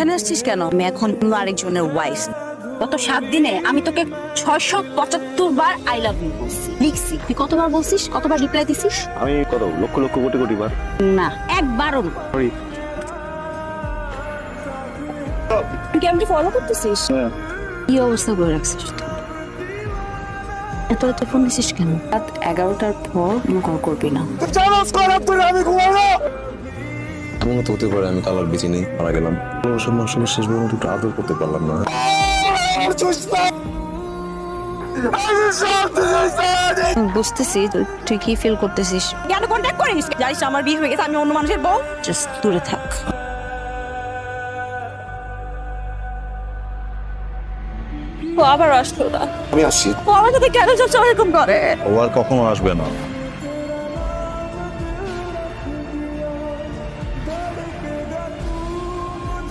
এখানে আসছিস কেন? আমি এখন আরেকজনের ওয়াইফ। গত 7 দিনে আমি তোকে 675 বার আই লাভ ইউ বলছি, লিখছি। তুই কতবার বলছিস, কতবার রিপ্লাই দিছিস? আমি কত লক্ষ লক্ষ কোটি কোটি বার। না, একবারও না। সরি। তুই কি আমাকে ফলো করতেছিস? হ্যাঁ। কি অবস্থা করে রাখছিস তুই? এত রাতে ফোন দিছিস কেন? রাত 11টার পর কল করবি না। এমন তো হতে পারে আমি কালার বেঁচে নেই, মারা গেলাম। ভালোবাসার মানুষকে শেষ পর্যন্ত একটু আদর করতে পারলাম না। বুঝতেছি তুই কি ফিল করতেছিস। কেন কন্ট্যাক্ট করিস? জানিস আমার বিয়ে হয়ে গেছে, আমি অন্য মানুষের বউ। জাস্ট দূরে থাক। ও আবার আসলো না। আমি আসছি। ও আমার সাথে কেন সবসময় এরকম করে? ও আর কখনো আসবে না।